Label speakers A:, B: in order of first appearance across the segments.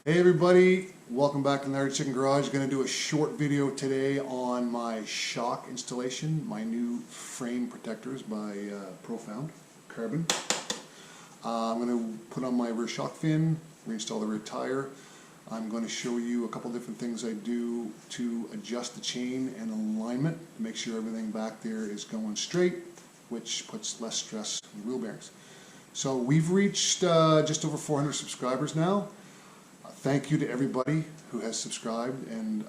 A: Hey everybody, welcome back to GnarlyChicken Garage. Going to do a short video today on my shock installation, my new frame protectors by Profound Carbon. I'm going to put on my rear shock fin, reinstall the rear tire. I'm going to show you a couple different things I do to adjust the chain and alignment to make sure everything back there is going straight, which puts less stress on the wheel bearings. So we've reached just over 400 subscribers now. Thank you to everybody who has subscribed and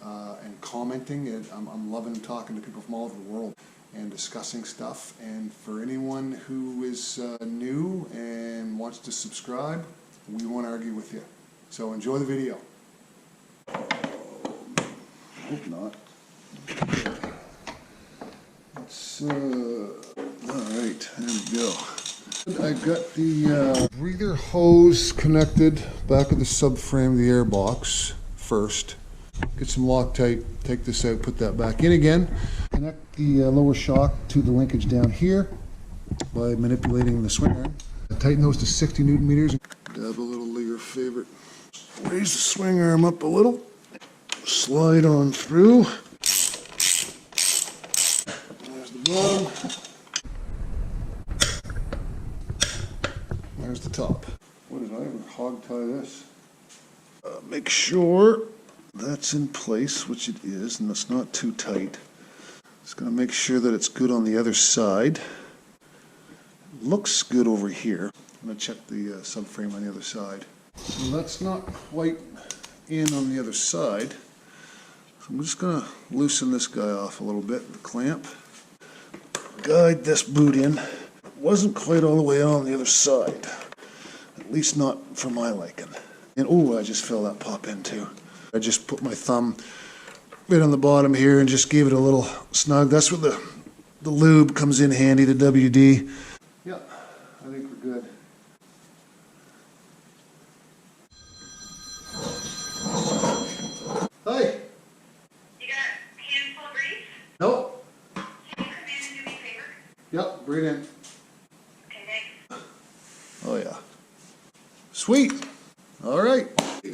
A: commenting. I'm loving talking to people from all over the world and discussing stuff. And for anyone who is new and wants to subscribe, we won't argue with you. So enjoy the video. Hope not. Let's, all right, there we go. I got the breather hose connected back of the subframe of the air box first. Get some Loctite, take this out, put that back in again. Connect the lower shock to the linkage down here by manipulating the swing arm. Tighten those to 60 Newton meters. Dab a little of your favorite. Raise the swing arm up a little. Slide on through. There's the bottom. There's the top. What did I ever hog tie this? Make sure that's in place, which it is, and it's not too tight. Just going to make sure that it's good on the other side. Looks good over here. I'm going to check the subframe on the other side. So that's not quite in on the other side. So I'm just going to loosen this guy off a little bit, the clamp. Guide this boot in. Wasn't quite all the way on the other side, at least not for my liking. And oh, I just felt that pop in too. I just put my thumb right on the bottom here and just gave it a little snug. That's where the lube comes in handy, the WD. Yeah, I think we're good. Hi.
B: You got a handful of grease?
A: Nope.
B: Can you come in and do me a favor?
A: Yep, bring it in.
B: Okay, thanks.
A: Oh yeah. Sweet. All right.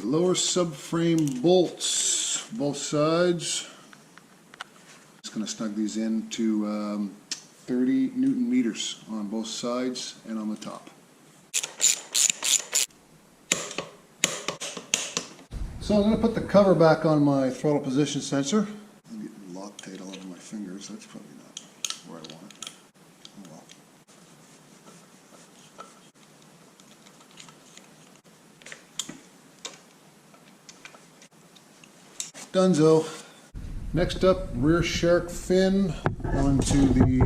A: Lower subframe bolts, both sides. Just going to snug these in to 30 Newton meters on both sides and on the top. So I'm going to put the cover back on my throttle position sensor. I'm getting Loctite all over my fingers. That's probably not where I want it. Oh well. Dunzo. Next up, rear shark fin onto the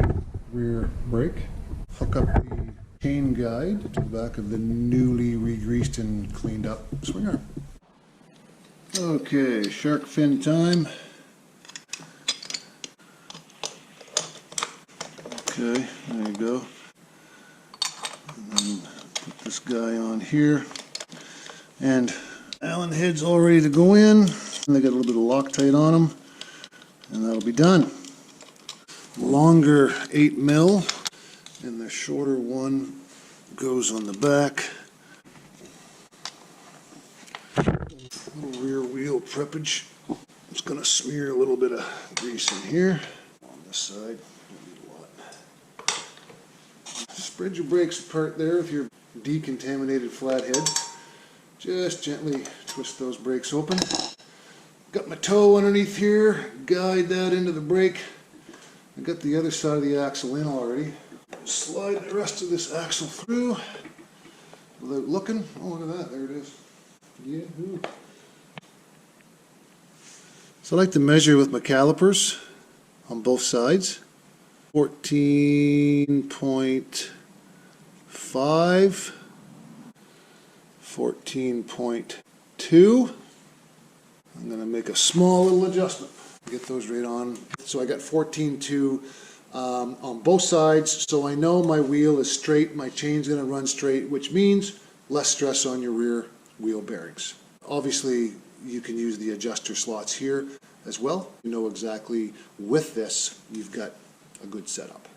A: rear brake. Hook up the chain guide to the back of the newly re-greased and cleaned up swing arm. Okay, shark fin time. Okay, there you go. And then put this guy on here. And Allen head's all ready to go in. And they got a little bit of Loctite on them. And that'll be done. Longer 8 mil. And the shorter one goes on the back. Little rear wheel preppage. I'm just going to smear a little bit of grease in here. On this side, don't need a lot. Spread your brakes apart there with your decontaminated flathead. Just gently twist those brakes open. Got my toe underneath here, guide that into the brake. I got the other side of the axle in already. Slide the rest of this axle through without looking. Oh, look at that, there it is. Yahoo. So I like to measure with my calipers on both sides. 14.5, 14.2. I'm going to make a small little adjustment. Get those right on. So I got 14.2 on both sides, so I know my wheel is straight, my chain's going to run straight, which means less stress on your rear wheel bearings. Obviously, you can use the adjuster slots here as well. You know exactly with this, you've got a good setup.